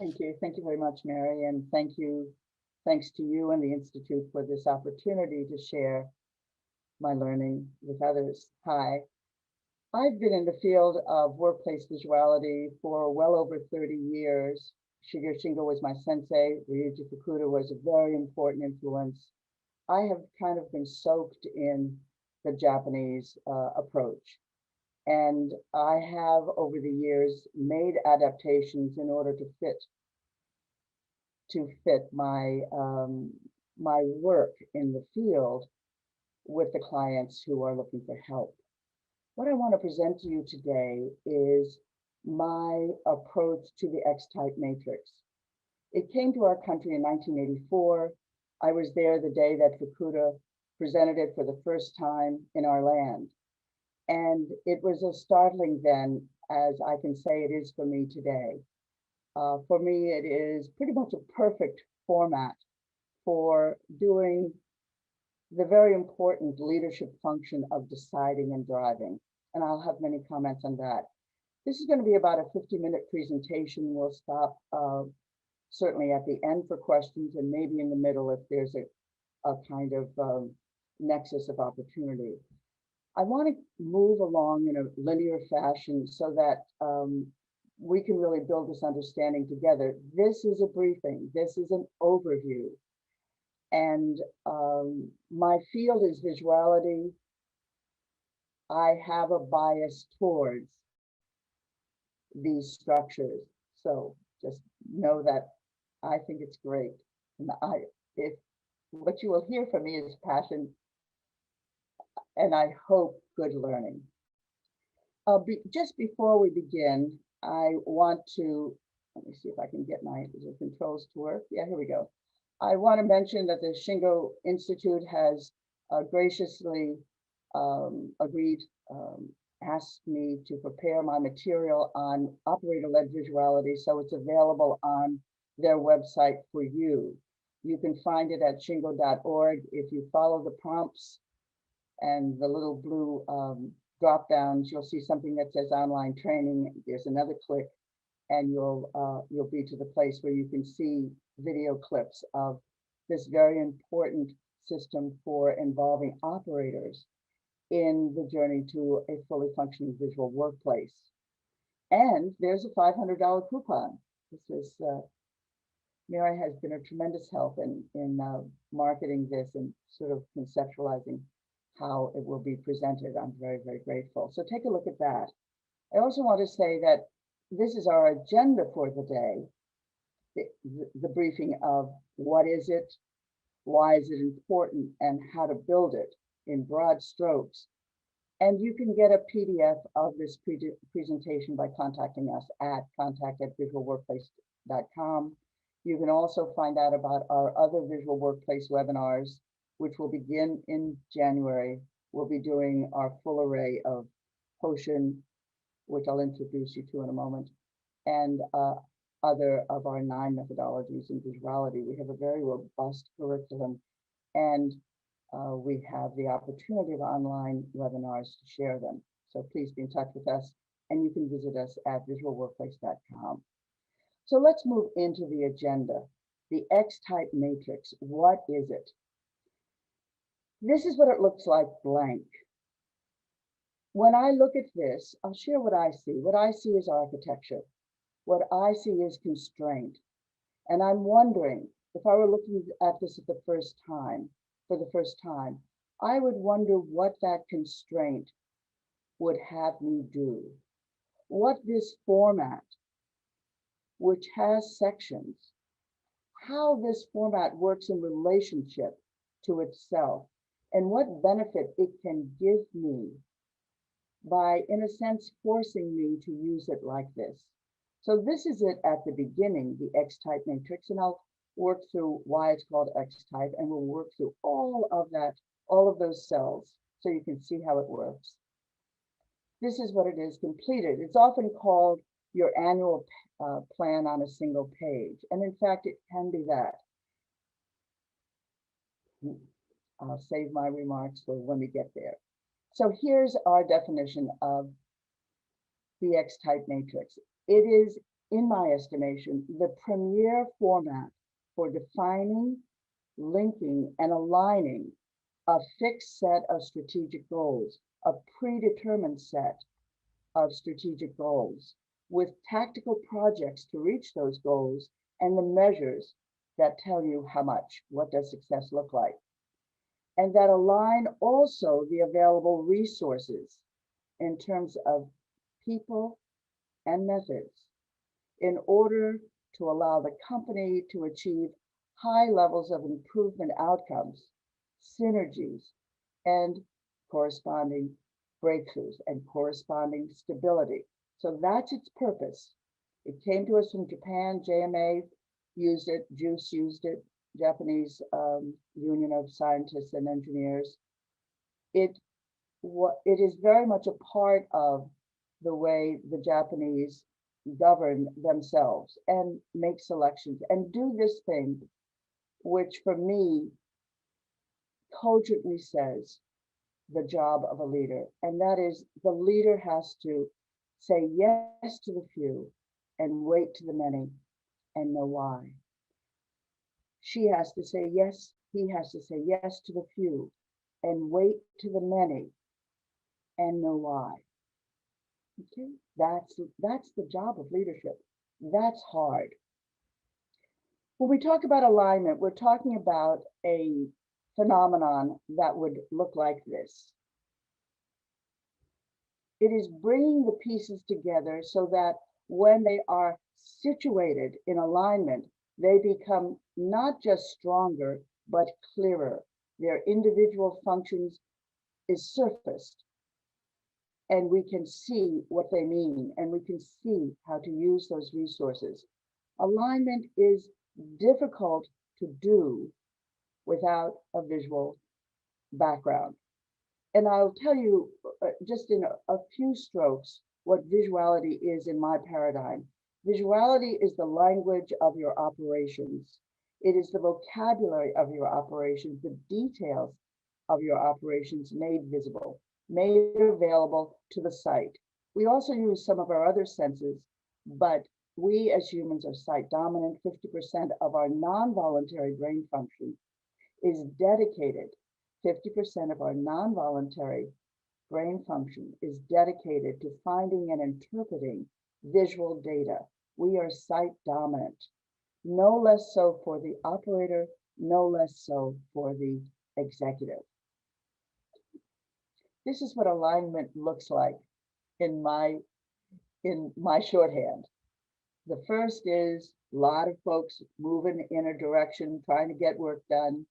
Thank you. Thank you very much, Mary. And thanks to you and the Institute for this opportunity to share my learning with others. Hi, I've been in the field of workplace visuality for well over 30 years. Shigeru Shingo was my sensei. Ryuji Fukuda was a very important influence. I have kind of been soaked in the Japanese approach. And I have over the years made adaptations in order to fit my work in the field with the clients who are looking for help. What I want to present to you today is my approach to the X-type matrix. It came to our country in 1984. I was there the day that Fukuda presented it for the first time in our land. And it was as startling then as I can say it is for me today. For me, it is pretty much a perfect format for doing the very important leadership function of deciding and driving. And I'll have many comments on that. This is going to be about a 50-minute presentation. We'll stop certainly at the end for questions and maybe in the middle if there's a kind of nexus of opportunity. I want to move along in a linear fashion so that we can really build this understanding together. This is a briefing. This is an overview. And my field is visuality. I have a bias towards these structures. So just know that I think it's great. And if what you will hear from me is passion, and I hope good learning. Just before we begin, I want to, let me see if I can get my controls to work. Yeah, here we go. I want to mention that the Shingo Institute has graciously agreed, asked me to prepare my material on operator-led visuality, so it's available on their website for you. You can find it at shingo.org. If you follow the prompts and the little blue drop downs, you'll see something that says online training. There's another click and you'll be to the place where you can see video clips of this very important system for involving operators in the journey to a fully functioning visual workplace. And there's a $500 coupon. This is, Mary has been a tremendous help in marketing this and sort of conceptualizing how it will be presented. I'm very, very grateful. So take a look at that. I also want to say that this is our agenda for the day, the briefing of what is it, why is it important, and how to build it in broad strokes. And you can get a PDF of this presentation by contacting us at contact@visualworkplace.com. You can also find out about our other Visual Workplace webinars, which will begin in January. We'll be doing our full array of Potion, which I'll introduce you to in a moment, and other of our 9 methodologies in visuality. We have a very robust curriculum, and we have the opportunity of online webinars to share them. So please be in touch with us, and you can visit us at visualworkplace.com. So let's move into the agenda. The X-type matrix, what is it? This is what it looks like blank. When I look at this, I'll share what I see. What I see is architecture. What I see is constraint. And I'm wondering, if I were looking at this for the first time, I would wonder what that constraint would have me do. What this format, which has sections, how this format works in relationship to itself, and what benefit it can give me by, in a sense, forcing me to use it like this. So this is it at the beginning, the X-type matrix, and I'll work through why it's called X-type, and we'll work through all of those cells so you can see how it works. This is what it is completed. It's often called your annual plan on a single page, and in fact, it can be that. I'll save my remarks for when we get there. So here's our definition of the X-type matrix. It is in my estimation, the premier format for defining, linking, and aligning a fixed set of strategic goals, a predetermined set of strategic goals, with tactical projects to reach those goals and the measures that tell you how much, what does success look like, and that align also the available resources in terms of people and methods in order to allow the company to achieve high levels of improvement outcomes, synergies, and corresponding breakthroughs and corresponding stability. So that's its purpose. It came to us from Japan. JMA used it, JUICE used it, Japanese Union of Scientists and Engineers. It is very much a part of the way the Japanese govern themselves and make selections and do this thing, which for me cogently says the job of a leader, and that is the leader has to say yes to the few and wait to the many and know why. She has to say yes, he has to say yes to the few and wait to the many and know why. Okay, that's the job of leadership. That's hard. When we talk about alignment, we're talking about a phenomenon that would look like this. It is bringing the pieces together so that when they are situated in alignment, they become not just stronger, but clearer. Their individual functions is surfaced, and we can see what they mean, and we can see how to use those resources. Alignment is difficult to do without a visual background. And I'll tell you just in a few strokes what visuality is in my paradigm. Visuality is the language of your operations. It is the vocabulary of your operations, the details of your operations made visible, made available to the sight. We also use some of our other senses, but we as humans are sight dominant. 50% of our non-voluntary brain function is dedicated, 50% of our non-voluntary brain function is dedicated to finding and interpreting visual data. We are sight dominant, no less so for the operator, no less so for the executive. This is what alignment looks like in my shorthand. The first is a lot of folks moving in a direction, trying to get work done.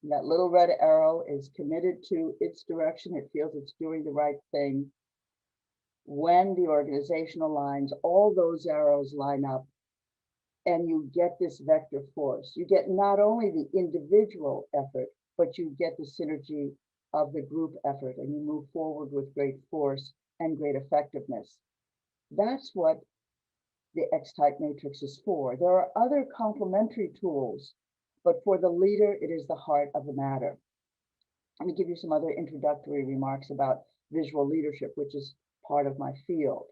And that little red arrow is committed to its direction. It feels it's doing the right thing. When the organization aligns, all those arrows line up and you get this vector force. You get not only the individual effort, but you get the synergy of the group effort, and you move forward with great force and great effectiveness. That's what the X-type matrix is for. There are other complementary tools, but for the leader, it is the heart of the matter. Let me give you some other introductory remarks about visual leadership, which is part of my field.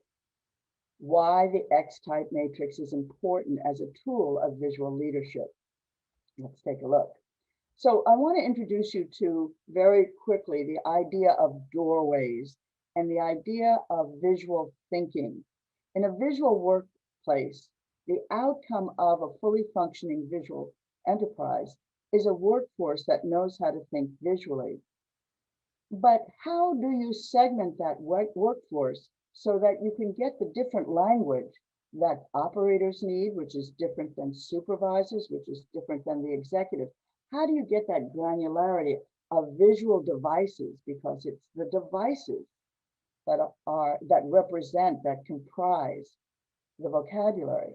Why the X-type matrix is important as a tool of visual leadership. Let's take a look. So I want to introduce you to, very quickly, the idea of doorways and the idea of visual thinking. In a visual workplace, the outcome of a fully functioning visual enterprise is a workforce that knows how to think visually. But how do you segment that workforce so that you can get the different language that operators need, which is different than supervisors, which is different than the executive? How do you get that granularity of visual devices? Because it's the devices that represent, that comprise the vocabulary.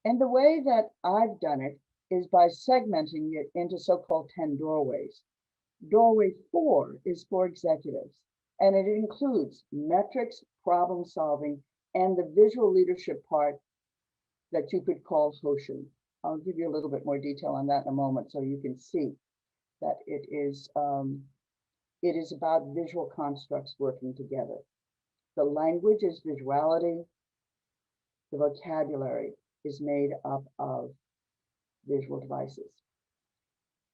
And the way that I've done it is by segmenting it into so-called 10 doorways. Doorway 4 is for executives, and it includes metrics, problem solving, and the visual leadership part that you could call Hoshin. I'll give you a little bit more detail on that in a moment so you can see that it is about visual constructs working together. The language is visuality. the vocabulary is made up of visual devices.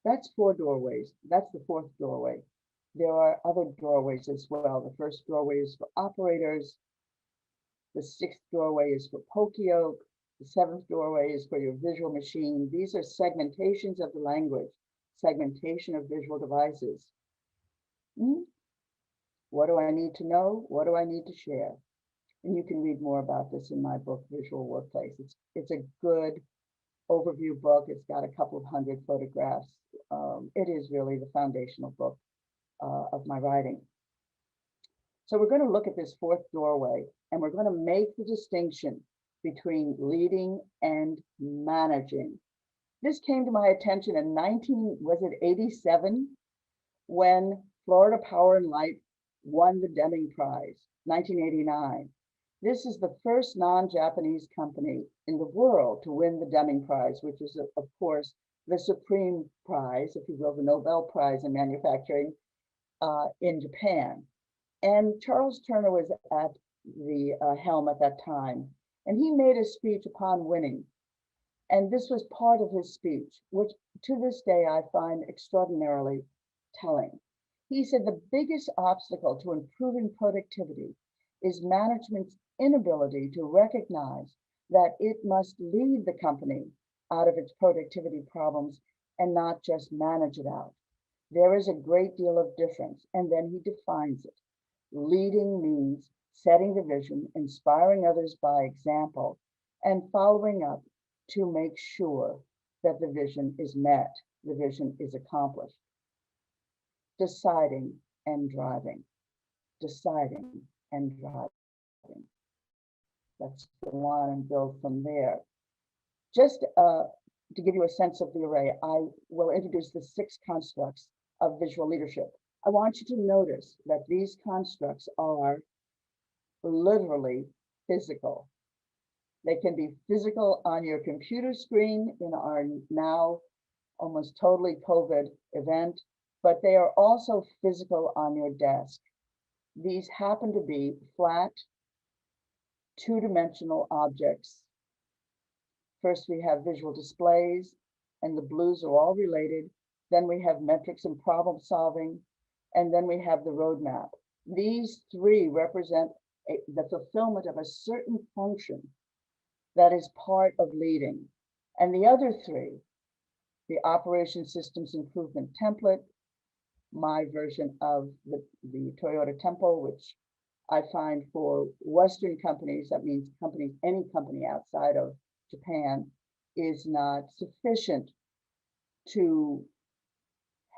That's 4 doorways. That's the 4th doorway. There are other doorways as well. The first doorway is for operators. The 6th doorway is for pokeyoke. The 7th doorway is for your visual machine. These are segmentations of the language, segmentation of visual devices. What do I need to know? What do I need to share? And you can read more about this in my book, Visual Workplace. It's a good overview book. It's got a couple of hundred photographs. It is really the foundational book of my writing. So we're going to look at this 4th doorway, and we're going to make the distinction between leading and managing. This came to my attention in 1987 when Florida Power and Light won the Deming Prize, 1989. This is the first non-Japanese company in the world to win the Deming Prize, which is, of course, the supreme prize, if you will, the Nobel Prize in manufacturing in Japan. And Charles Turner was at the helm at that time, and he made a speech upon winning. And this was part of his speech, which to this day I find extraordinarily telling. He said the biggest obstacle to improving productivity is management's inability to recognize that it must lead the company out of its productivity problems and not just manage it out. There is a great deal of difference, and then he defines it. Leading means setting the vision, inspiring others by example, and following up to make sure that the vision is met, the vision is accomplished. Deciding and driving. Deciding and driving. Let's go on and build from there. Just to give you a sense of the array, I will introduce the 6 constructs of visual leadership. I want you to notice that these constructs are literally physical. They can be physical on your computer screen in our now almost totally COVID event, but they are also physical on your desk. These happen to be flat, 2-dimensional objects. First, we have visual displays, and the blues are all related. Then we have metrics and problem solving, and then we have the roadmap. These 3 represent the fulfillment of a certain function that is part of leading. And the other 3, the operation systems improvement template, my version of the Toyota Tempo, which I find for Western companies, that means companies, any company outside of Japan, is not sufficient to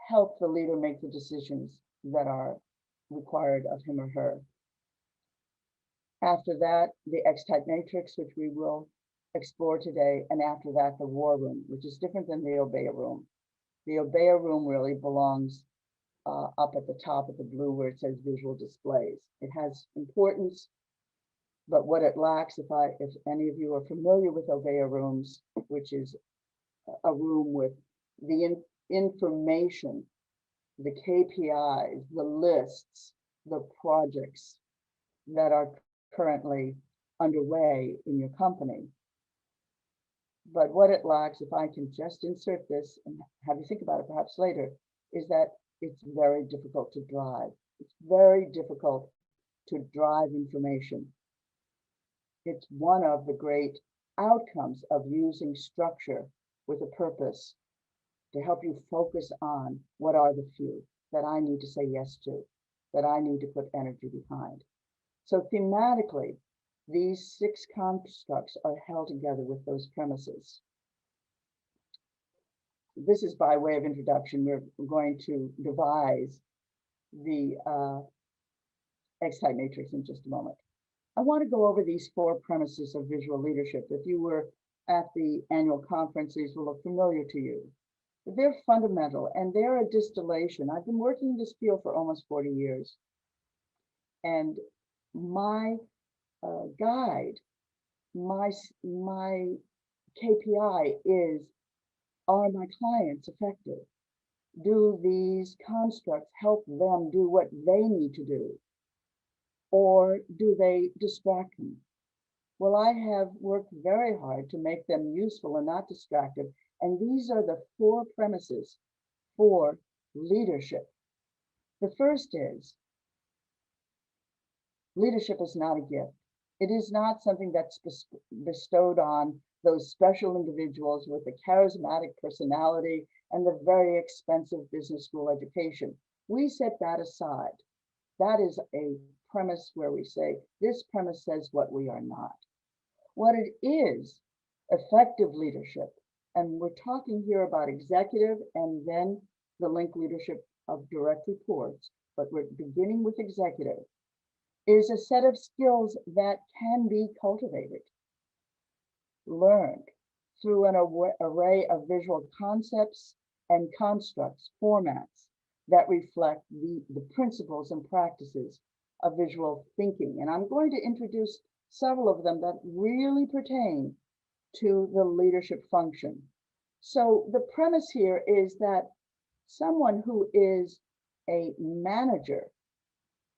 help the leader make the decisions that are required of him or her. After that, the X-type matrix, which we will explore today, and after that, the war room, which is different than the Obeya room. The Obeya room really belongs up at the top of the blue where it says visual displays. It has importance, but what it lacks, if any of you are familiar with Obeya rooms, which is a room with the information, the KPIs, the lists, the projects that are currently underway in your company. But what it lacks, if I can just insert this and have you think about it perhaps later, is that it's very difficult to drive. It's very difficult to drive information. It's one of the great outcomes of using structure with a purpose to help you focus on what are the few that I need to say yes to, that I need to put energy behind. So thematically, these 6 constructs are held together with those premises. This is by way of introduction. We're going to devise the X-type matrix in just a moment. I want to go over these 4 premises of visual leadership. If you were at the annual conference, these will look familiar to you. But they're fundamental, and they're a distillation. I've been working in this field for almost 40 years. And my guide, my KPI is, are my clients effective? Do these constructs help them do what they need to do? Or do they distract me? Well, I have worked very hard to make them useful and not distractive. And these are the 4 premises for leadership. The first is leadership is not a gift. It is not something that's bestowed on those special individuals with a charismatic personality and the very expensive business school education. We set that aside. That is a premise where we say, this premise says what we are not. What it is, effective leadership, and we're talking here about executive and then the link leadership of direct reports, but we're beginning with executive, is a set of skills that can be cultivated, learned through an array of visual concepts and constructs, formats that reflect the principles and practices of visual thinking. And I'm going to introduce several of them that really pertain to the leadership function. So the premise here is that someone who is a manager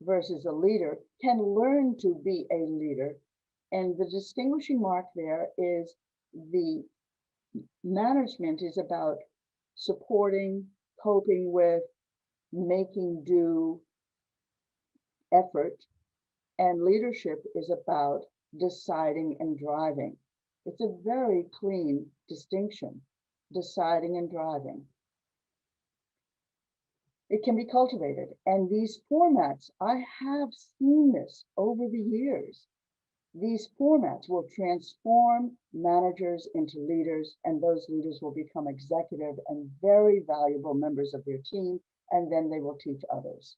versus a leader can learn to be a leader. And the distinguishing mark there is the management is about supporting, coping with, making do effort, and leadership is about deciding and driving. It's a very clean distinction, deciding and driving. It can be cultivated. And these formats, I have seen this over the years. These formats will transform managers into leaders, and those leaders will become executive and very valuable members of their team, and then they will teach others.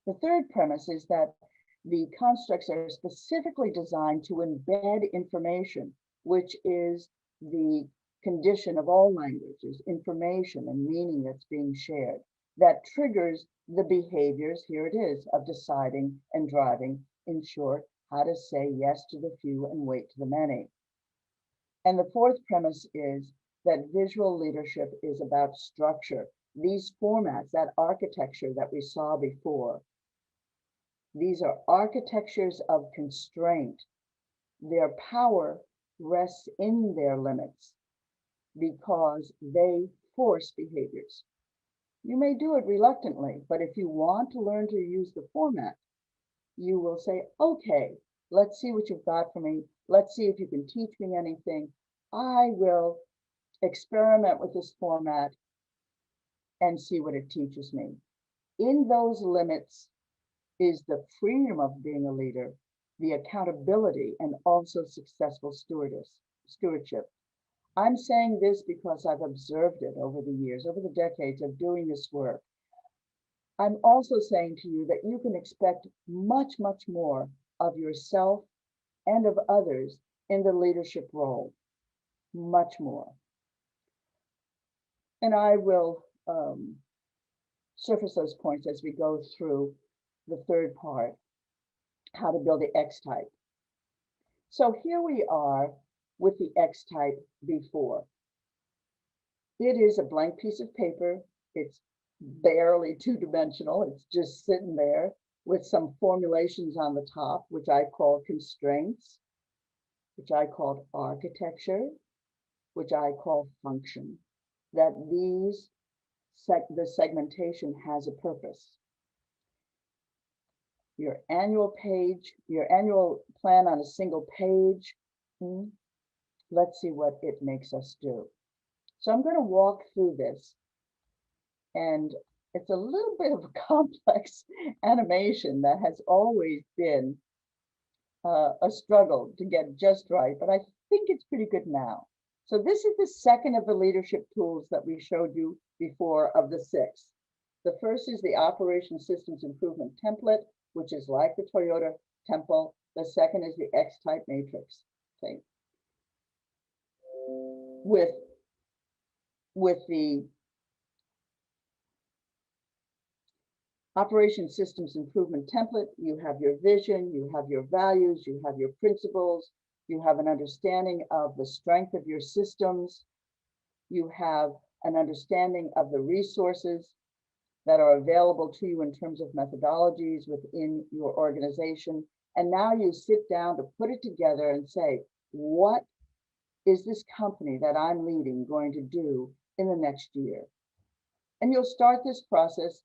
The third premise is that the constructs are specifically designed to embed information, which is the condition of all languages, information and meaning that's being shared, that triggers the behaviors, here it is, of deciding and driving, in short, how to say yes to the few and wait to the many. And the fourth premise is that visual leadership is about structure. These formats, that architecture that we saw before, these are architectures of constraint. Their power rests in their limits because they force behaviors. You may do it reluctantly, but if you want to learn to use the format, you will say, okay, let's see what you've got for me. Let's see if you can teach me anything. I will experiment with this format and see what it teaches me. In those limits is the freedom of being a leader, the accountability, and also successful stewardship. I'm saying this because I've observed it over the years, over the decades of doing this work. I'm also saying to you that you can expect much, much more of yourself and of others in the leadership role, much more. And I will surface those points as we go through the third part, how to build the X type. So here we are with the X type before. It is a blank piece of paper. It's barely two-dimensional. It's just sitting there with some formulations on the top, which I call constraints, which I called architecture, which I call function, that the segmentation has a purpose. Your annual plan on a single page, let's see what it makes us do. So I'm going to walk through this, and it's a little bit of a complex animation that has always been a struggle to get just right, but I think it's pretty good now. So this is the second of the leadership tools that we showed you before of the 6. The first is the Operation Systems Improvement Template, which is like the Toyota Temple. The second is the X-type matrix. Okay. With the Operation Systems Improvement Template, you have your vision, you have your values, you have your principles, you have an understanding of the strength of your systems, you have an understanding of the resources that are available to you in terms of methodologies within your organization, And now you sit down to put it together and say, what is this company that I'm leading going to do in the next year? And you'll start this process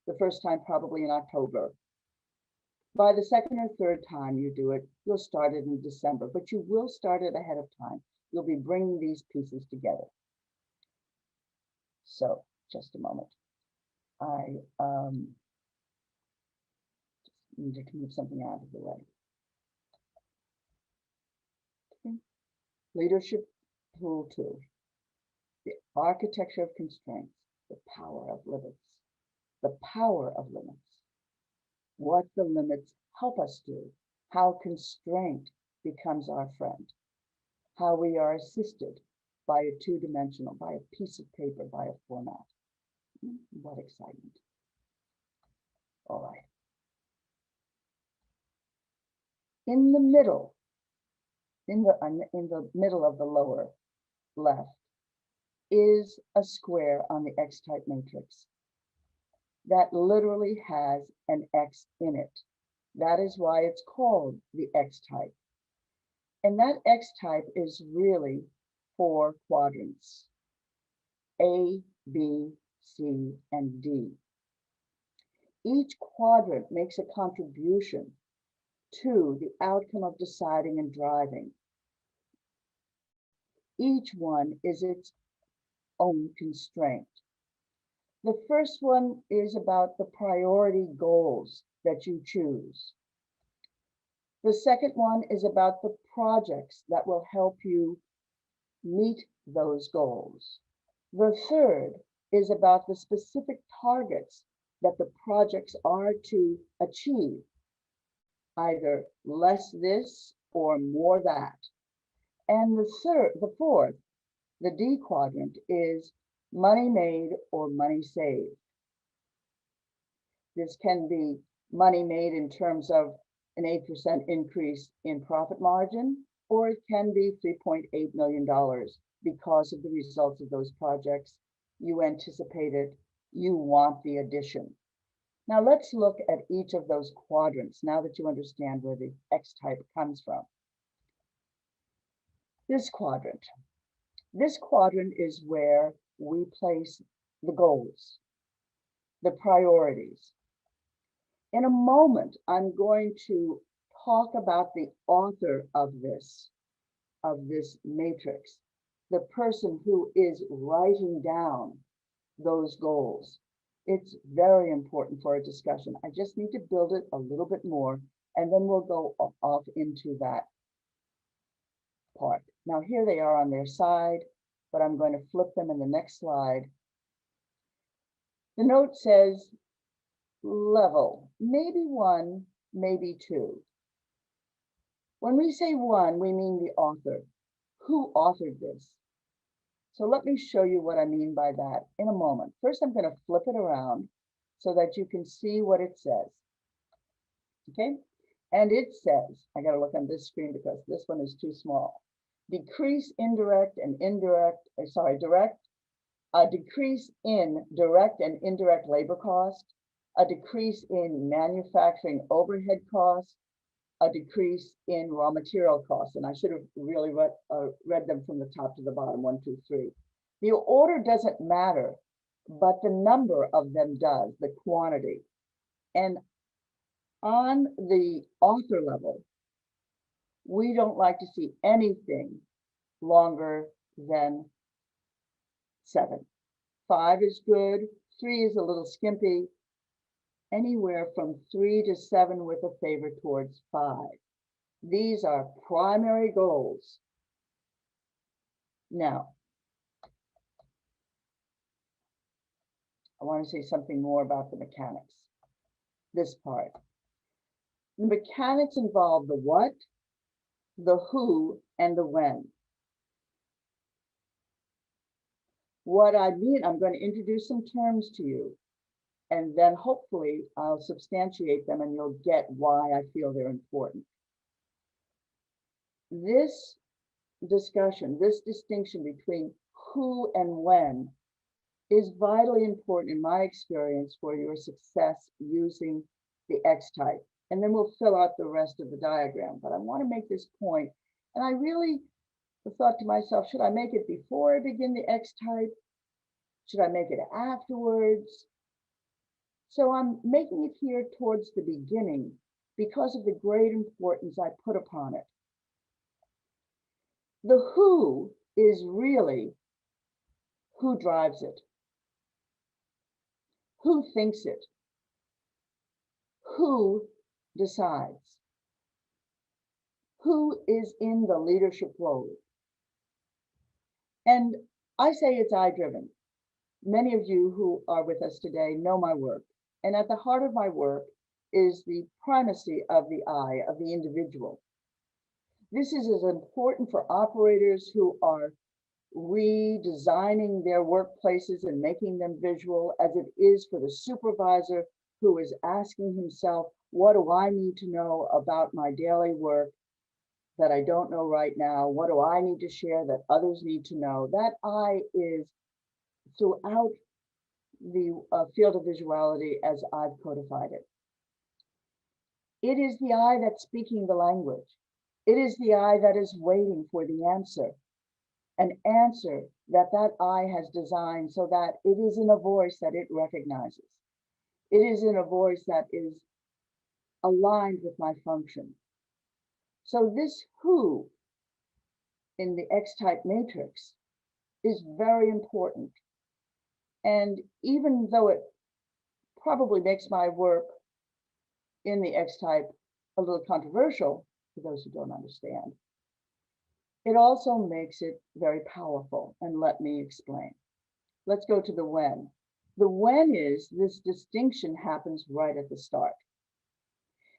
the first time probably in October. By the second or third time you do it, you'll start it in December, but you will start it ahead of time. You'll be bringing these pieces together. So just a moment. I just needed to move something out of the way. Okay. Leadership tool 2, the architecture of constraints, the power of limits, the power of limits. What the limits help us do, how constraint becomes our friend, how we are assisted by a two-dimensional, by a piece of paper, by a format. What excitement. All right. In the middle, in the middle of the lower left is a square on the X-type matrix that literally has an X in it. That is why it's called the X-type. And that X-type is really 4 quadrants, A, B, C, and D. Each quadrant makes a contribution to the outcome of deciding and driving. Each one is its own constraint. The first one is about the priority goals that you choose. The second one is about the projects that will help you meet those goals. The third is about the specific targets that the projects are to achieve, either less this or more that. And the fourth, the D quadrant, is money made or money saved. This can be money made in terms of an 8% increase in profit margin, or it can be $3.8 million because of the results of those projects. You anticipated, you want the addition. Now let's look at each of those quadrants now that you understand where the X-type comes from. This quadrant is where we place the goals, the priorities. In a moment, I'm going to talk about the author of this matrix, the person who is writing down those goals. It's very important for a discussion. I just need to build it a little bit more, and then we'll go off into that part. Now here they are on their side, but I'm going to flip them in the next slide. The note says level, maybe 1, maybe 2. When we say 1, we mean the author. Who authored this? So let me show you what I mean by that in a moment. First, I'm going to flip it around so that you can see what it says. Okay, and it says, I got to look on this screen because this one is too small. Decrease direct, a decrease in direct and indirect labor cost, a decrease in manufacturing overhead costs, a decrease in raw material costs. And I should have really read them from the top to the bottom, 1, 2, 3. The order doesn't matter, but the number of them does, the quantity. And on the author level, we don't like to see anything longer than 7. 5 is good, 3 is a little skimpy, anywhere from 3 to 7 with a favor towards 5. These are primary goals. Now, I want to say something more about the mechanics. This part. The mechanics involve the what, the who, and the when. What I mean, I'm going to introduce some terms to you, and then hopefully I'll substantiate them and you'll get why I feel they're important. This discussion, this distinction between who and when is vitally important in my experience for your success using the X-type. and then we'll fill out the rest of the diagram. But I want to make this point, and I really thought to myself, should I make it before I begin the X type? Should I make it afterwards? So I'm making it here towards the beginning because of the great importance I put upon it. The who is really who drives it, who thinks it, who decides, who is in the leadership role. And I say it's I-driven. Many of you who are with us today know my work. And at the heart of my work is the primacy of the I, of the individual. This is as important for operators who are redesigning their workplaces and making them visual as it is for the supervisor who is asking himself, what do I need to know about my daily work that I don't know right now? What do I need to share that others need to know? That I is throughout the field of visuality as I've codified it. It is the I that's speaking the language. It is the I that is waiting for the answer, an answer that that I has designed so that it is in a voice that it recognizes. It is in a voice that is aligned with my function. So this who in the X-type matrix is very important. And even though it probably makes my work in the X-type a little controversial for those who don't understand, it also makes it very powerful. And let me explain. Let's go to the when. The when is this distinction happens right at the start.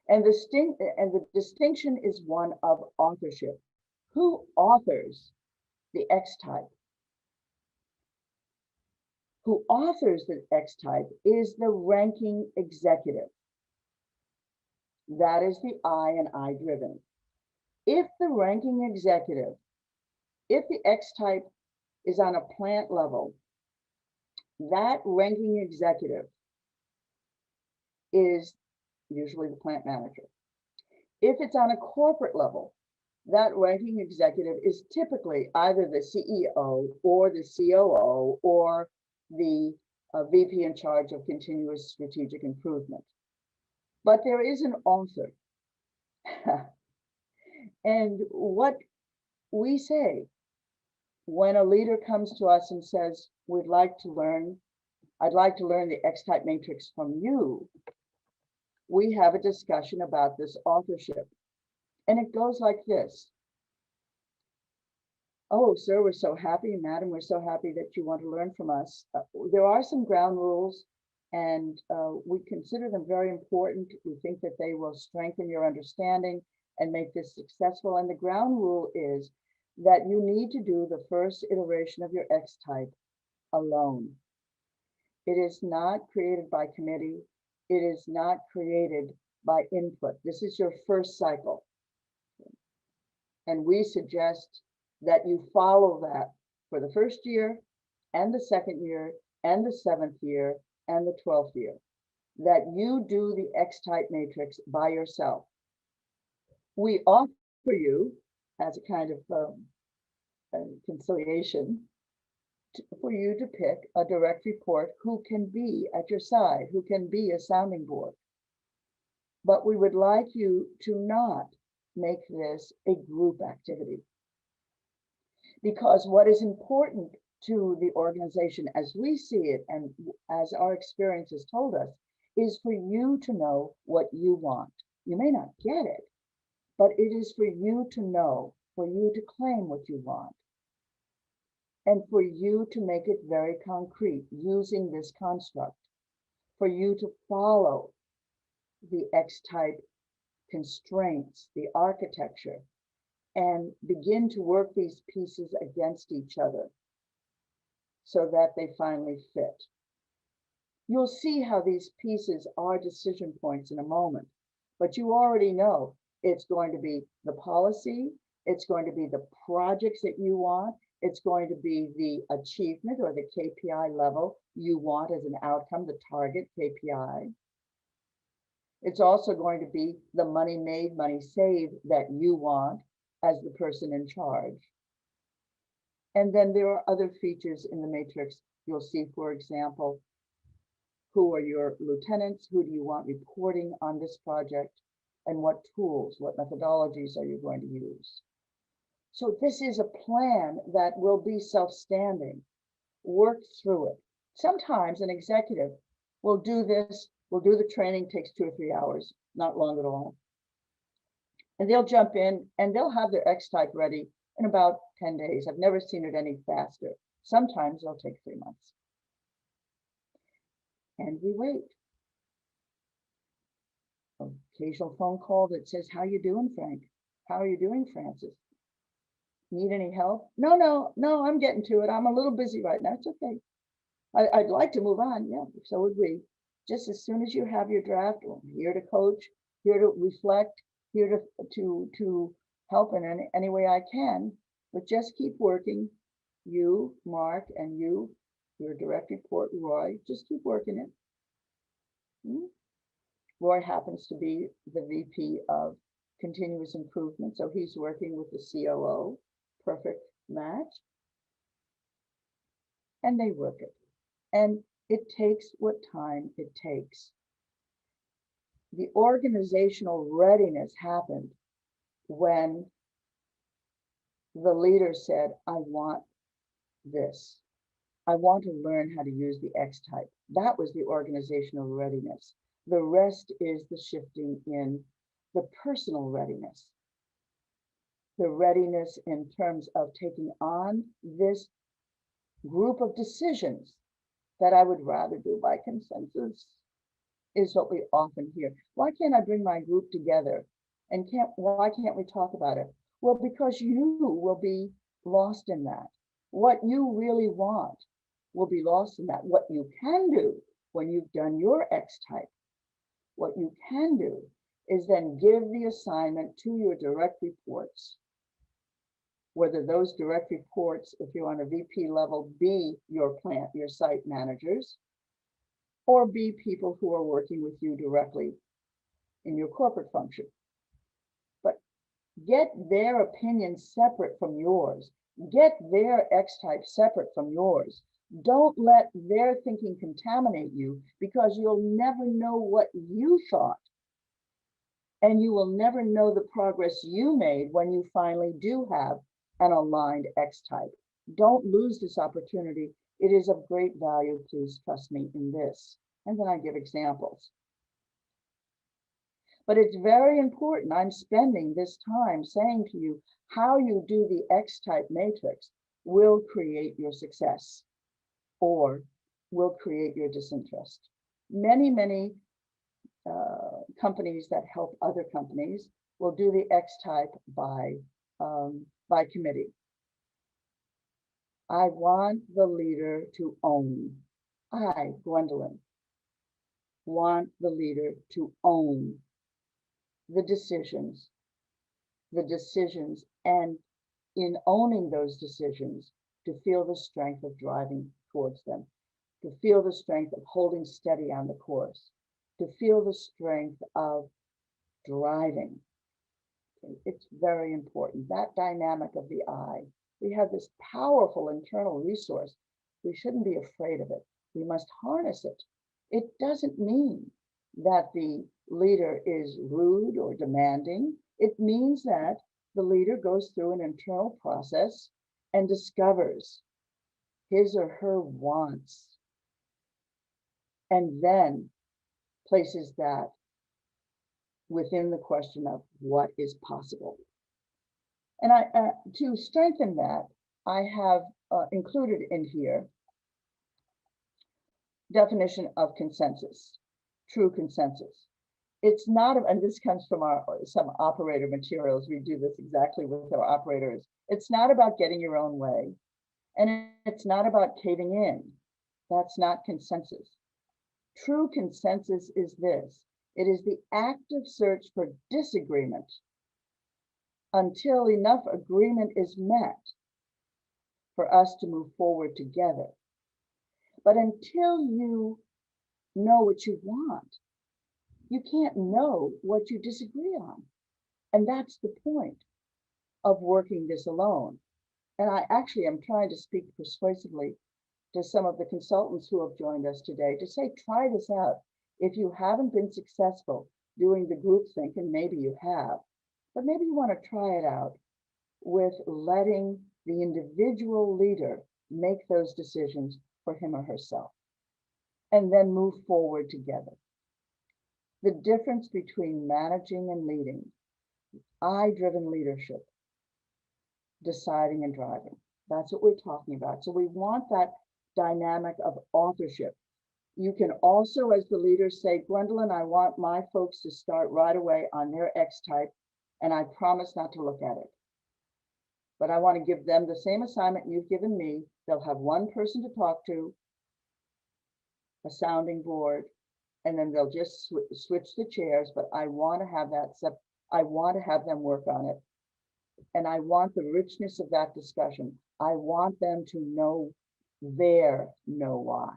And the distinction is one of authorship. Who authors the X-type? Who authors the X-type is the ranking executive. That is the I and I-driven. If the ranking executive, if the X-type is on a plant level, that ranking executive is usually the plant manager. If it's on a corporate level, that ranking executive is typically either the CEO or the COO or the VP in charge of continuous strategic improvement. But there is an author. And what we say when a leader comes to us and says, I'd like to learn the X-type matrix from you, we have a discussion about this authorship. And it goes like this. Oh, sir, we're so happy, madam, we're so happy that you want to learn from us. There are some ground rules, and we consider them very important. We think that they will strengthen your understanding and make this successful. And the ground rule is that you need to do the first iteration of your X-type alone. It is not created by committee. It is not created by input. This is your first cycle. And we suggest that you follow that for the first year and the second year and the 7th year and the 12th year, that you do the X-type matrix by yourself. We offer you, as a kind of conciliation, for you to pick a direct report who can be at your side, who can be a sounding board. But we would like you to not make this a group activity. Because what is important to the organization as we see it and as our experience has told us is for you to know what you want. You may not get it, but it is for you to know, for you to claim what you want, and for you to make it very concrete using this construct, for you to follow the X-type constraints, the architecture, and begin to work these pieces against each other so that they finally fit. You'll see how these pieces are decision points in a moment, but you already know it's going to be the policy, it's going to be the projects that you want, it's going to be the achievement or the KPI level you want as an outcome, the target KPI. It's also going to be the money made, money saved that you want as the person in charge. And then there are other features in the matrix. You'll see, for example, who are your lieutenants? Who do you want reporting on this project? And what tools, what methodologies are you going to use? So this is a plan that will be self-standing. Work through it. Sometimes an executive will do this, will do the training, takes 2 or 3 hours, not long at all. And they'll jump in and they'll have their X-type ready in about 10 days. I've never seen it any faster. Sometimes it'll take 3 months. And we wait. Occasional phone call that says, how you doing, Frank? How are you doing, Francis? Need any help? No, I'm getting to it. I'm a little busy right now. It's okay. I'd like to move on. Yeah, so would we. Just as soon as you have your draft, I'm here to coach, here to reflect, here to help in any way I can, but just keep working. You, Mark, and you, your direct report, Roy, just keep working it. Roy happens to be the VP of continuous improvement, so he's working with the COO, perfect match, and they work it. And it takes what time it takes. The organizational readiness happened when the leader said, I want this. I want to learn how to use the X type. That was the organizational readiness. The rest is the shifting in the personal readiness. The readiness in terms of taking on this group of decisions that I would rather do by consensus is what we often hear. Why can't I bring my group together? And why can't we talk about it? Well, because you will be lost in that. What you really want will be lost in that. What you can do when you've done your X type, what you can do is then give the assignment to your direct reports, whether those direct reports, if you're on a VP level, be your plant, your site managers, or be people who are working with you directly in your corporate function. But get their opinion separate from yours. Get their X type separate from yours. Don't let their thinking contaminate you, because you'll never know what you thought. And you will never know the progress you made when you finally do have an aligned X type. Don't lose this opportunity. It is of great value. Please trust me in this. And then I give examples. But it's very important. I'm spending this time saying to you, how you do the X type matrix will create your success or will create your disinterest. Many companies that help other companies will do the X type by committee. I want the leader to own. I, Gwendolyn, want the leader to own the decisions, and in owning those decisions, to feel the strength of driving towards them, to feel the strength of holding steady on the course, to feel the strength of driving. It's very important, that dynamic of the I. We have this powerful internal resource. We shouldn't be afraid of it. We must harness it. It doesn't mean that the leader is rude or demanding. It means that the leader goes through an internal process and discovers his or her wants, and then places that within the question of what is possible. And to strengthen that, I have included in here definition of consensus, true consensus. It's not, and this comes from some operator materials. We do this exactly with our operators. It's not about getting your own way, and it's not about caving in. That's not consensus. True consensus is this. It is the active search for disagreement until enough agreement is met for us to move forward together. But until you know what you want, You can't know what you disagree on. And that's the point of working this alone. And I actually am trying to speak persuasively to some of the consultants who have joined us today to say, try this out. If you haven't been successful doing the group think, and maybe you have, but maybe you want to try it out with letting the individual leader make those decisions for him or herself, and then move forward together. The difference between managing and leading, I-driven leadership, deciding and driving. That's what we're talking about. So we want that dynamic of authorship. You can also, as the leader, say, Gwendolyn, I want my folks to start right away on their X type, and I promise not to look at it. But I want to give them the same assignment you've given me. They'll have one person to talk to, a sounding board, and then they'll just switch the chairs. But I want to have that, I want to have them work on it. And I want the richness of that discussion. I want them to know their know why.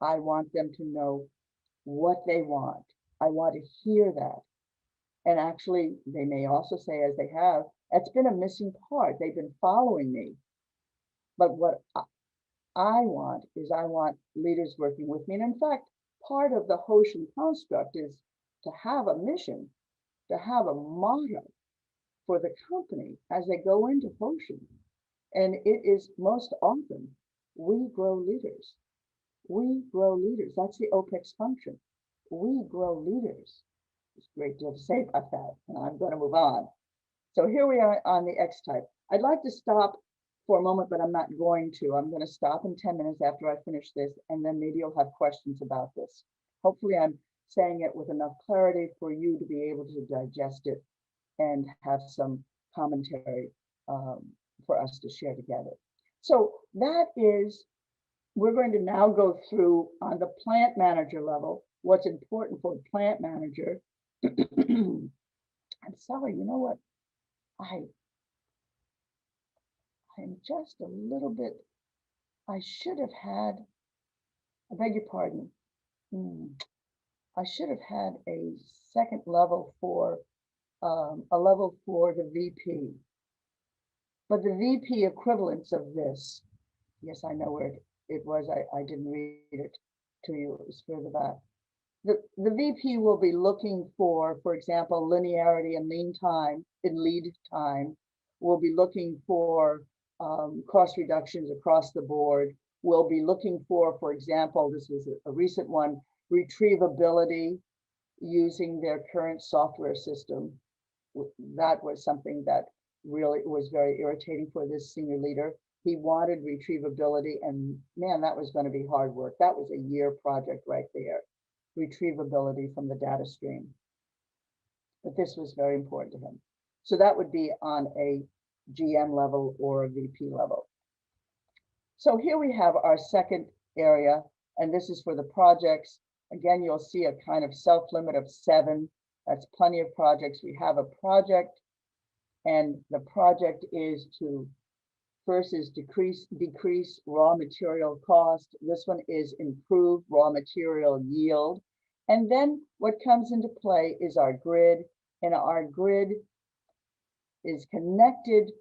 I want them to know what they want. I want to hear that. And actually, they may also say, as they have, it's been a missing part. They've been following me. But what I want is I want leaders working with me. And in fact, part of the Hoshin construct is to have a mission, to have a motto for the company as they go into Hoshin. And it is most often, we grow leaders. We grow leaders. That's the OPEX function. We grow leaders. There's a great deal to say about that, and I'm going to move on. So here we are on the X type. I'd like to stop for a moment, but I'm not going to. I'm going to stop in 10 minutes after I finish this, and then maybe you'll have questions about this. Hopefully I'm saying it with enough clarity for you to be able to digest it and have some commentary for us to share together. So that is, we're going to now go through on the plant manager level, what's important for a plant manager. I'm sorry, you know what? I'm just a little bit, I should have had, I beg your pardon. I should have had a second level for, a level for the VP. But the VP equivalence of this, yes, I know where it was. I didn't read it to you. It was further back. The VP will be looking for example, linearity and lead time. We'll be looking for cost reductions across the board. We'll be looking for example, this was a recent one, retrievability using their current software system. That was something that really was very irritating for this senior leader. He wanted retrievability, and man, that was going to be hard work. That was a year project right there. Retrievability from the data stream. But this was very important to him. So that would be on a GM level or a VP level. So here we have our second area, and this is for the projects. Again, you'll see a kind of self-limit of 7. That's plenty of projects. We have a project, and the project is to first is decrease raw material cost. This one is improve raw material yield. And then what comes into play is our grid, and our grid is connected.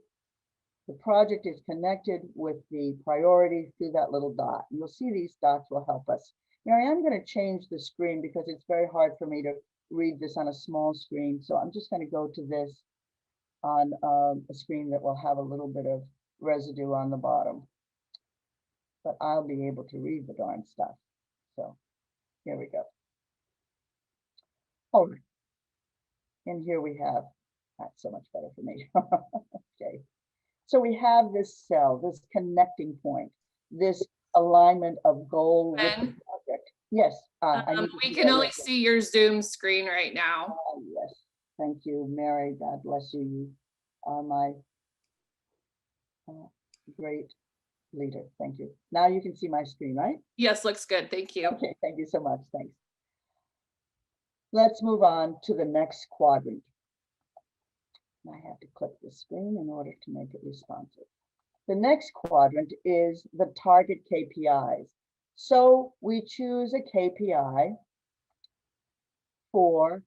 The project is connected with the priority through that little dot. You'll see these dots will help us. Now I am going to change the screen because it's very hard for me to read this on a small screen. So I'm just going to go to this on a screen that will have a little bit of residue on the bottom, but I'll be able to read the darn stuff. So here we go. All right, and here we have, that's so much better for me. Okay, so we have this cell, this connecting point, this alignment of goal with the project. Yes, we can only see your Zoom screen right now. Yes, thank you, Mary. God bless you. You are my great leader. Thank you. Now you can see my screen, right? Yes, looks good. Thank you. Okay, thank you so much. Thanks. Let's move on to the next quadrant. I have to click the screen in order to make it responsive. The next quadrant is the target KPIs. So we choose a KPI for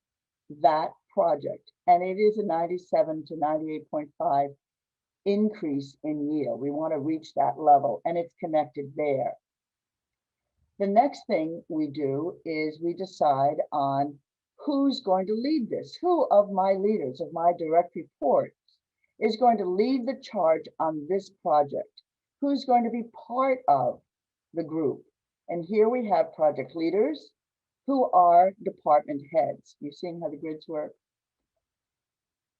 that project. And it is a 97 to 98.5 increase in yield. We want to reach that level, and it's connected there. The next thing we do is we decide on who's going to lead this. Who of my leaders, of my direct reports, is going to lead the charge on this project? Who's going to be part of the group? And here we have project leaders who are department heads. You seeing how the grids work?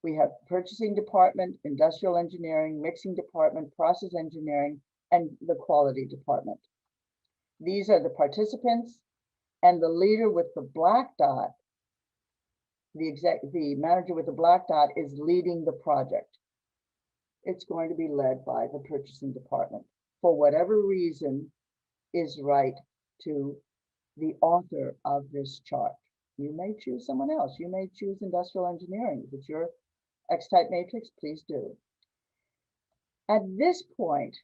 We have purchasing department, industrial engineering, mixing department, process engineering, and the quality department. These are the participants, and the leader with the black dot, the manager with the black dot is leading the project. It's going to be led by the purchasing department for whatever reason is right to the author of this chart. You may choose someone else. You may choose industrial engineering. If it's your X-type matrix, please do. At this point,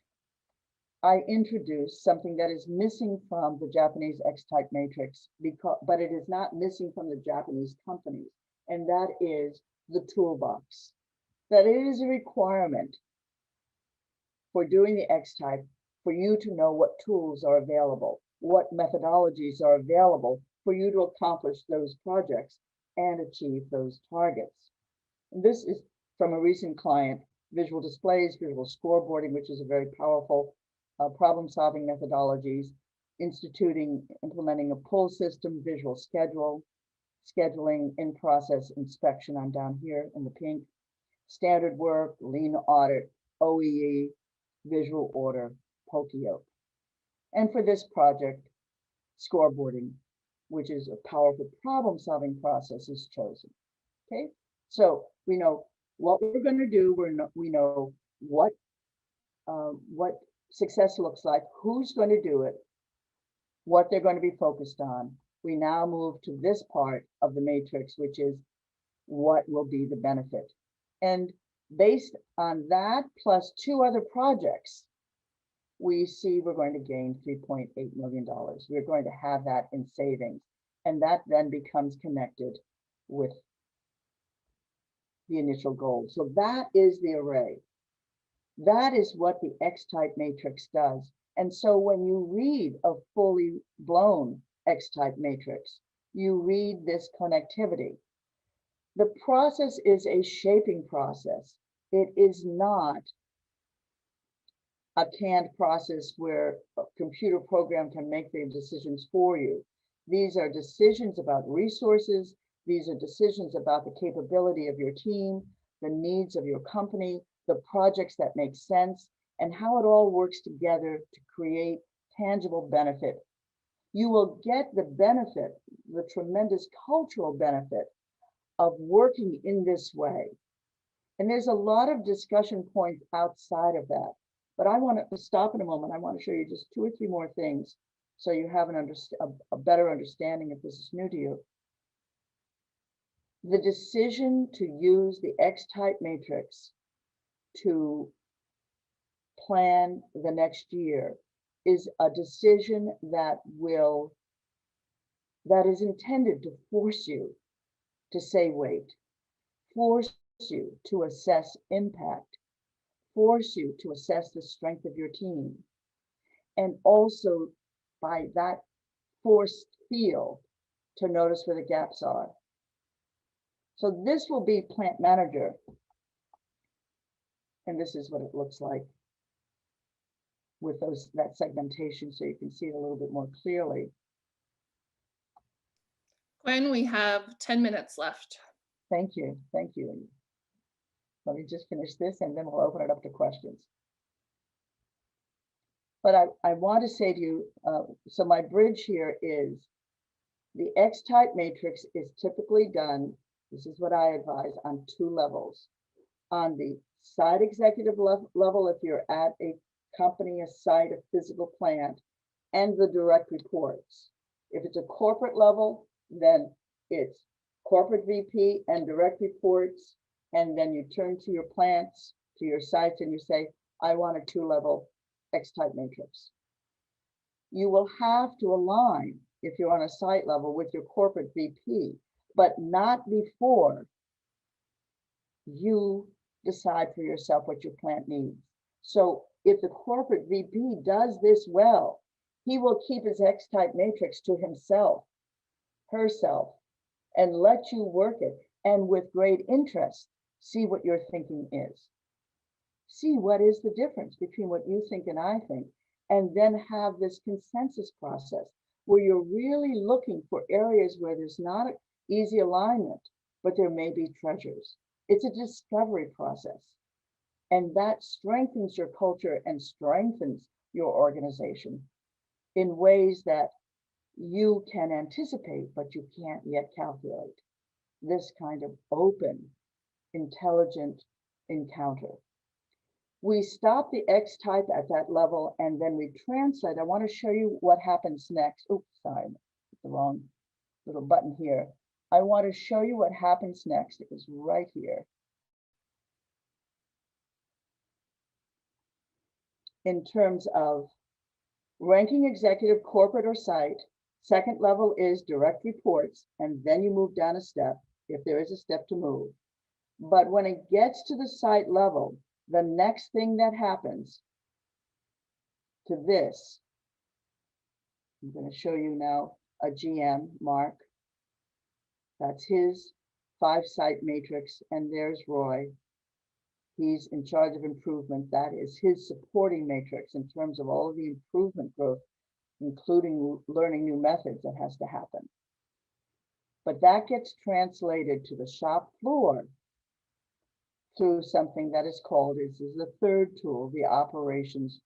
I introduce something that is missing from the Japanese X-type matrix, but it is not missing from the Japanese companies, and that is the toolbox. That it is a requirement for doing the X-type for you to know what tools are available, what methodologies are available for you to accomplish those projects and achieve those targets. And this is from a recent client, visual displays, visual scoreboarding, which is a very powerful problem-solving methodologies, implementing a pull system, visual scheduling, in-process inspection, I'm down here in the pink, standard work, lean audit, OEE, visual order, Pokio. And for this project, scoreboarding, which is a powerful problem-solving process, is chosen. Okay, so we know what we're going to do. We know what success looks like, who's going to do it, what they're going to be focused on. We now move to this part of the matrix, which is what will be the benefit. And based on that, plus two other projects, we see we're going to gain $3.8 million. We're going to have that in savings. And that then becomes connected with the initial goal. So that is the array. That is what the X-type matrix does. And so when you read a fully blown X-type matrix, you read this connectivity. The process is a shaping process. It is not a canned process where a computer program can make the decisions for you. These are decisions about resources. These are decisions about the capability of your team, the needs of your company, the projects that make sense, and how it all works together to create tangible benefit. You will get the benefit, the tremendous cultural benefit of working in this way. And there's a lot of discussion points outside of that, but I want to stop in a moment. I want to show you just 2 or 3 more things so you have a better understanding if this is new to you. The decision to use the X-type matrix to plan the next year is a decision that is intended to force you to say wait, force you to assess impact, force you to assess the strength of your team, and also by that forced feel to notice where the gaps are. So this will be plant manager. And this is what it looks like with that segmentation, so you can see it a little bit more clearly. Gwen, we have 10 minutes left. Thank you. Thank you. Let me just finish this and then we'll open it up to questions. But I want to say to you, so my bridge here is the X-type matrix is typically done, this is what I advise, on 2 levels. On the site executive level, if you're at a company, a site, a physical plant, and the direct reports. If it's a corporate level, then it's corporate VP and direct reports, and then you turn to your plants, to your sites, and you say, I want a 2-level X-type matrix. You will have to align, if you're on a site level, with your corporate VP, but not before you decide for yourself what your plant needs. So if the corporate VP does this well, he will keep his X-type matrix to himself, herself, and let you work it. And with great interest, see what your thinking is. See what is the difference between what you think and I think, and then have this consensus process where you're really looking for areas where there's not an easy alignment, but there may be treasures. It's a discovery process. And that strengthens your culture and strengthens your organization in ways that you can anticipate, but you can't yet calculate. This kind of open, intelligent encounter. We stop the X type at that level and then we translate. I want to show you what happens next. Oops, sorry, the wrong little button here. I want to show you what happens next. It was right here. In terms of ranking executive, corporate, or site, second level is direct reports, and then you move down a step if there is a step to move. But when it gets to the site level, the next thing that happens to this, I'm going to show you now a GM, Mark. That's his 5-site matrix, and there's Roy. He's in charge of improvement. That is his supporting matrix in terms of all of the improvement growth, including learning new methods that has to happen. But that gets translated to the shop floor through something that is called, this is the third tool, the operations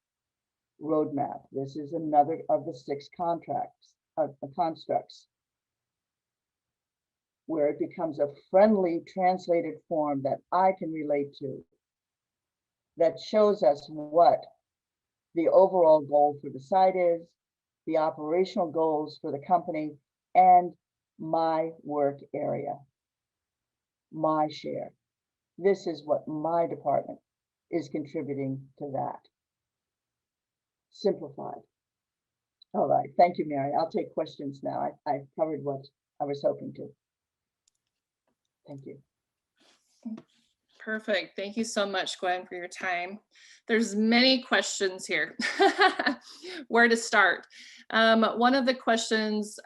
roadmap. This is another of the 6 constructs, where it becomes a friendly translated form that I can relate to, that shows us what the overall goal for the site is, the operational goals for the company, and my work area, my share. This is what my department is contributing to that. Simplified. All right, thank you, Mary. I'll take questions now. I've covered what I was hoping to. Thank you. Perfect. Thank you so much, Gwen, for your time. There's many questions here. Where to start? One of the questions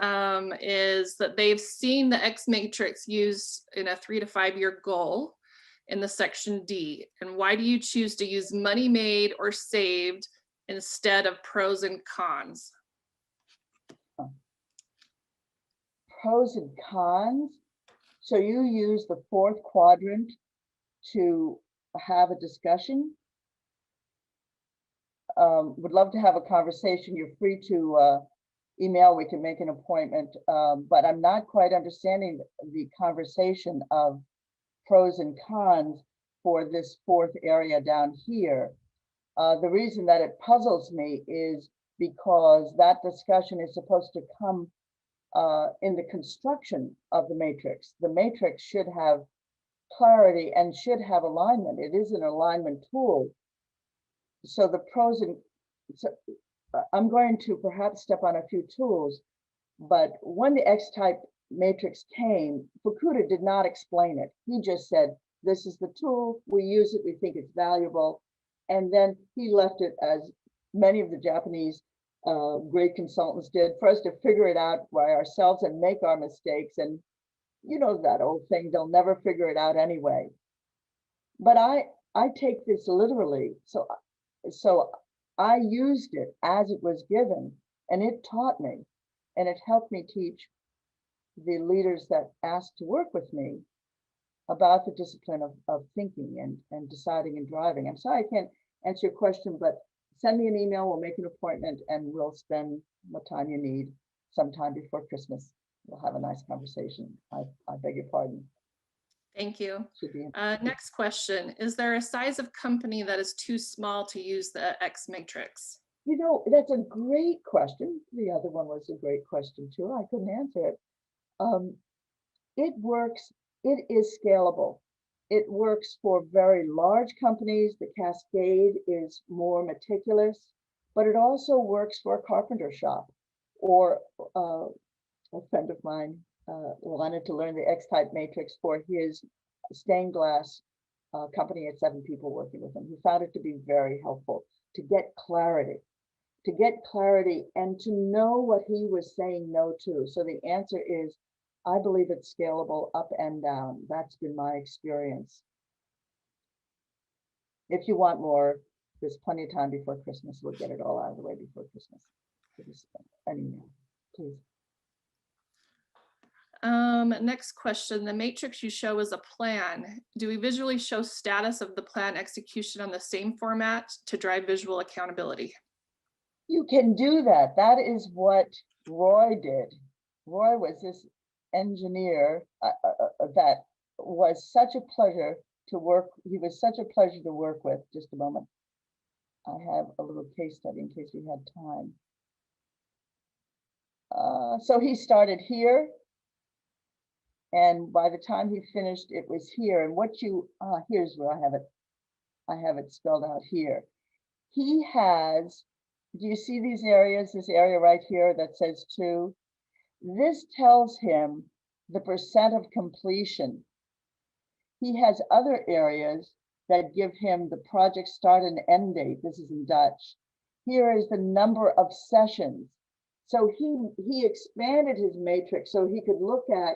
is that they've seen the X matrix used in a 3 to 5 year goal in the section D. And why do you choose to use money made or saved instead of pros and cons? Pros and cons. So you use the 4th quadrant to have a discussion. Would love to have a conversation. You're free to email. We can make an appointment, but I'm not quite understanding the conversation of pros and cons for this 4th area down here. The reason that it puzzles me is because that discussion is supposed to come in the construction of the matrix. The matrix should have clarity and should have alignment. It is an alignment tool. So the pros and so I'm going to perhaps step on a few tools, but when the X-type matrix came, Fukuda did not explain it. He just said, this is the tool, we use it, we think it's valuable. And then he left it, as many of the Japanese great consultants did, for us to figure it out by ourselves and make our mistakes. And you know that old thing, they'll never figure it out anyway. But I take this literally. So I used it as it was given, and it taught me, and it helped me teach the leaders that asked to work with me about the discipline of thinking and deciding and driving. I'm sorry I can't answer your question, but send me an email, we'll make an appointment, and we'll spend what time you need sometime before Christmas. We'll have a nice conversation. I beg your pardon. Thank you. Next question. Is there a size of company that is too small to use the X matrix? You know, that's a great question. The other one was a great question too. I couldn't answer it. It works, it is scalable. It works for very large companies. The cascade is more meticulous, but it also works for a carpenter shop or a friend of mine wanted to learn the X-type matrix for his stained glass company. Had 7 people working with him. He found it to be very helpful to get clarity, and to know what he was saying no to. So the answer is, I believe it's scalable up and down. That's been my experience. If you want more, there's plenty of time before Christmas. We'll get it all out of the way before Christmas. An email, please. Next question. The matrix you show is a plan. Do we visually show status of the plan execution on the same format to drive visual accountability? You can do that. That is what Roy did. Roy was this engineer that was such a pleasure to work. He was such a pleasure to work with. Just a moment. I have a little case study in case we had time. So he started here, and by the time he finished, it was here. And what you, here's where I have it. I have it spelled out here. He has, do you see these areas, this area right here that says 2? This tells him the percent of completion. He has other areas that give him the project start and end date. This is in Dutch. Here is the number of sessions. So he expanded his matrix so he could look at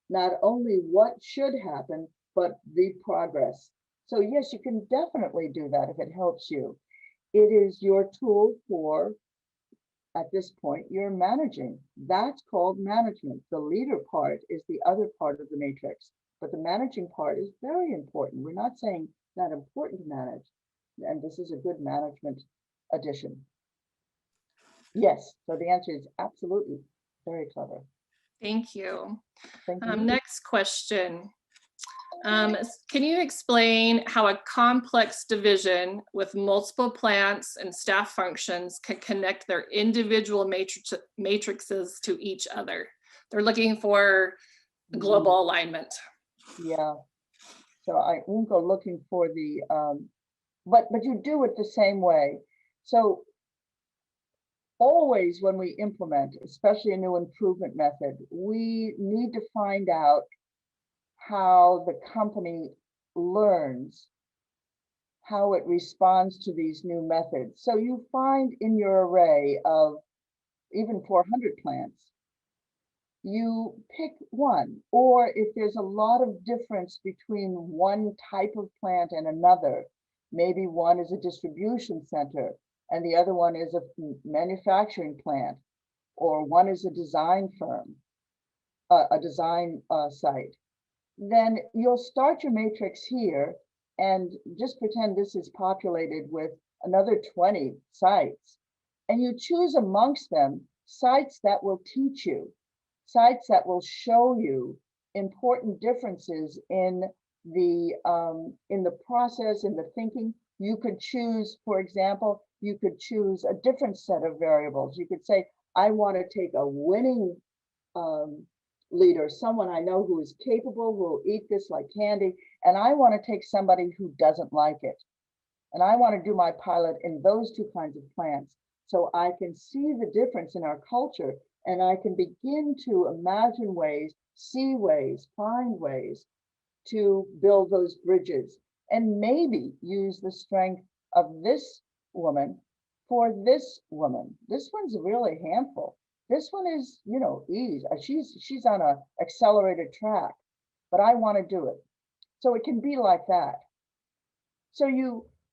not only what should happen, but the progress. So yes, you can definitely do that if it helps you. It is your tool for, at this point, you're managing. That's called management. The leader part is the other part of the matrix, but the managing part is very important. We're not saying not important to manage, and this is a good management addition. Yes, so the answer is absolutely. Very clever. Thank you. Thank you. Next question. Can you explain how a complex division with multiple plants and staff functions can connect their individual matrices to each other? They're looking for global alignment. Yeah. So I won't go looking for the, but you do it the same way. So always when we implement, especially a new improvement method, we need to find out how the company learns, how it responds to these new methods. So you find in your array of even 400 plants, you pick one, or if there's a lot of difference between one type of plant and another, maybe one is a distribution center and the other one is a manufacturing plant, or one is a design firm, a design site, then you'll start your matrix here and just pretend this is populated with another 20 sites. And you choose amongst them sites that will teach you, sites that will show you important differences in the process, in the thinking. You could choose, for example, you could choose a different set of variables. You could say, I want to take a winning leader, someone I know who is capable, who will eat this like candy, and I want to take somebody who doesn't like it. And I want to do my pilot in those 2 kinds of plants so I can see the difference in our culture, and I can begin to imagine ways, see ways, find ways to build those bridges, and maybe use the strength of this woman for this woman. This one's really a handful. This one is, you know, easy. She's on a accelerated track, but I want to do it. So it can be like that. So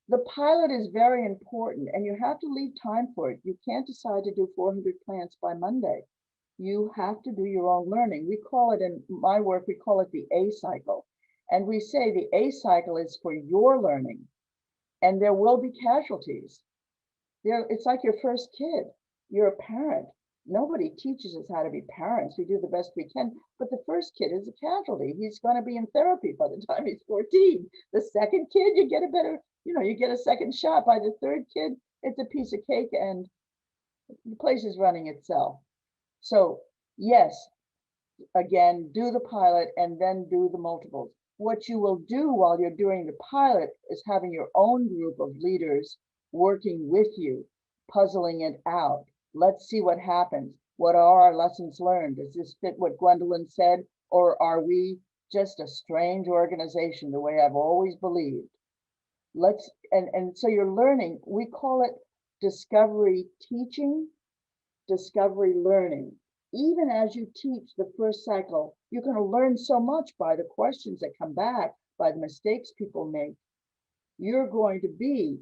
the pilot is very important, and you have to leave time for it. You can't decide to do 400 plants by Monday. You have to do your own learning. We call it, in my work, we call it the A cycle. And we say the A cycle is for your learning, and there will be casualties. It's like your first kid. You're a parent. Nobody teaches us how to be parents. We do the best we can, but the first kid is a casualty. He's going to be in therapy by the time he's 14. The second kid, you get a better, you get a second shot. By the third kid, it's a piece of cake and the place is running itself. So yes, again, do the pilot and then do the multiples. What you will do while you're doing the pilot is having your own group of leaders working with you, puzzling it out. Let's see what happens. What are our lessons learned? Does this fit what Gwendolyn said? Or are we just a strange organization the way I've always believed? And so you're learning, we call it discovery teaching, discovery learning. Even as you teach the first cycle, you're going to learn so much by the questions that come back, by the mistakes people make. You're going to be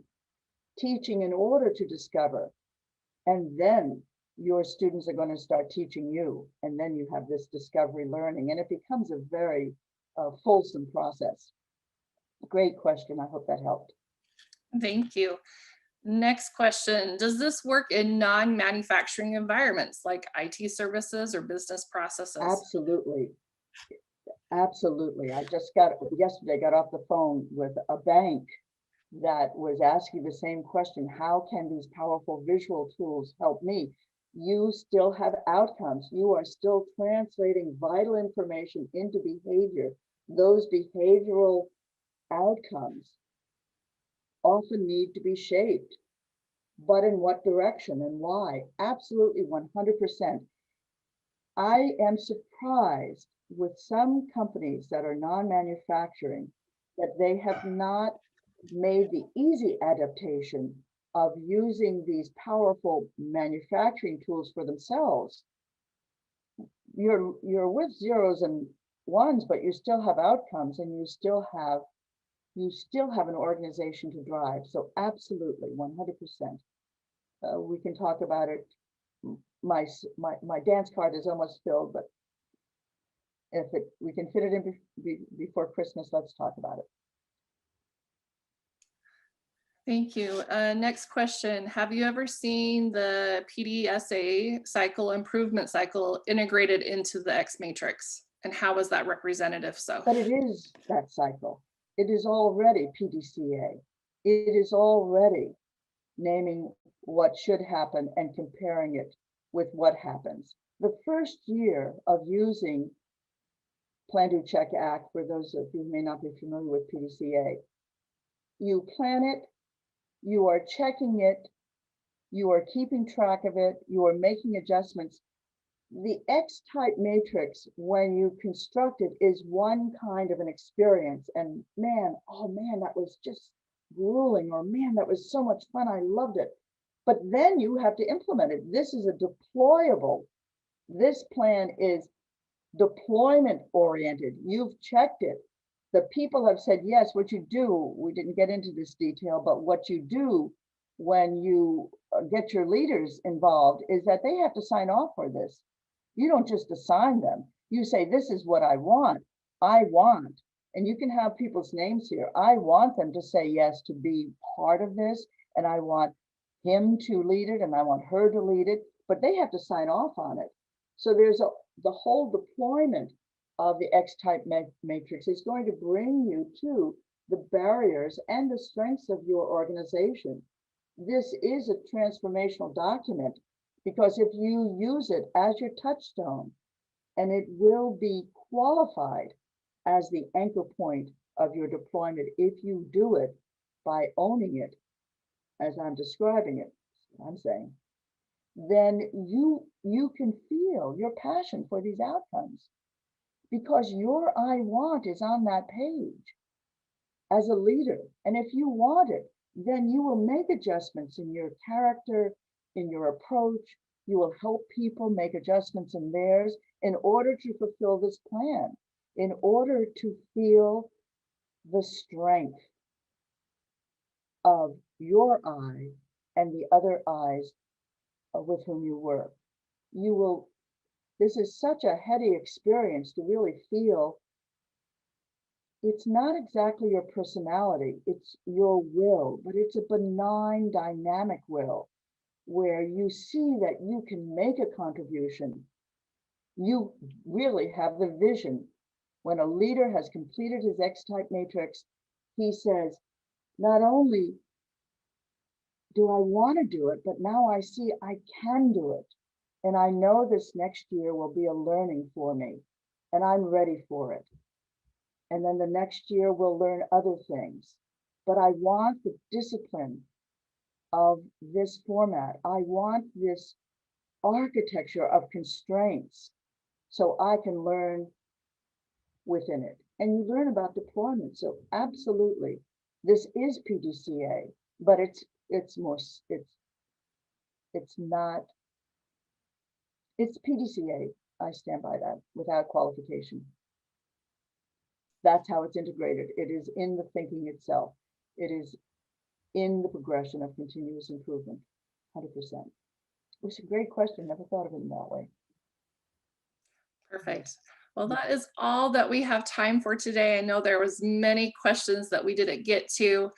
teaching in order to discover. And then your students are going to start teaching you. And then you have this discovery learning. And it becomes a very fulsome process. Great question. I hope that helped. Thank you. Next question. Does this work in non-manufacturing environments like IT services or business processes? Absolutely. Absolutely. I just yesterday got off the phone with a bank that was asking the same question. How can these powerful visual tools help me? You still have outcomes. You are still translating vital information into behavior. Those behavioral outcomes often need to be shaped, but in what direction and why? Absolutely 100%. I am surprised with some companies that are non-manufacturing that they have not made the easy adaptation of using these powerful manufacturing tools for themselves. You're with zeros and ones, but you still have outcomes, and you still have an organization to drive. So absolutely 100%. We can talk about it. My dance card is almost filled, but if we can fit it in before Christmas, let's talk about it. Thank you. Next question. Have you ever seen the PDSA cycle, improvement cycle, integrated into the X matrix? And how is that representative? So, but it is that cycle. It is already PDCA. It is already naming what should happen and comparing it with what happens. The first year of using Plan, Do, Check, Act, for those of you who may not be familiar with PDCA, you plan it, you are checking it, you are keeping track of it, you are making adjustments. The X-type matrix, when you construct it, is one kind of an experience. And man, oh man, that was just grueling, or man, that was so much fun, I loved it. But then you have to implement it. This is a deployable. This plan is deployment oriented. You've checked it. The people have said, yes, what you do, we didn't get into this detail, but what you do when you get your leaders involved is that they have to sign off for this. You don't just assign them. You say, this is what I want. And you can have people's names here. I want them to say yes to be part of this, and I want him to lead it, and I want her to lead it, but they have to sign off on it. So there's the whole deployment of the X-type matrix is going to bring you to the barriers and the strengths of your organization. This is a transformational document, because if you use it as your touchstone, and it will be qualified as the anchor point of your deployment if you do it by owning it, as I'm describing it, I'm saying, then you can feel your passion for these outcomes, because your I want is on that page as a leader. And if you want it, then you will make adjustments in your character, in your approach. You will help people make adjustments in theirs in order to fulfill this plan, in order to feel the strength of your I and the other I's with whom you work. This is such a heady experience to really feel it's not exactly your personality, it's your will, but it's a benign, dynamic will where you see that you can make a contribution. You really have the vision. When a leader has completed his X-type matrix, he says, not only do I want to do it, but now I see I can do it. And I know this next year will be a learning for me, and I'm ready for it. And then the next year we'll learn other things. But I want the discipline of this format. I want this architecture of constraints so I can learn within it. And you learn about deployment. So absolutely, this is PDCA, but it's more it's not it's PDCA. I stand by that without qualification. That's how it's integrated. It is in the thinking itself. It is in the progression of continuous improvement. 100%. It's a great question. Never thought of it in that way. Perfect. Yes. Well, that is all that we have time for today. I know there was many questions that we didn't get to.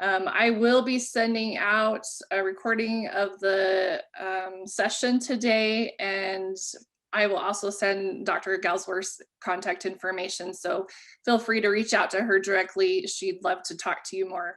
I will be sending out a recording of the session today, and I will also send Dr. Galsworth's contact information. So feel free to reach out to her directly. She'd love to talk to you more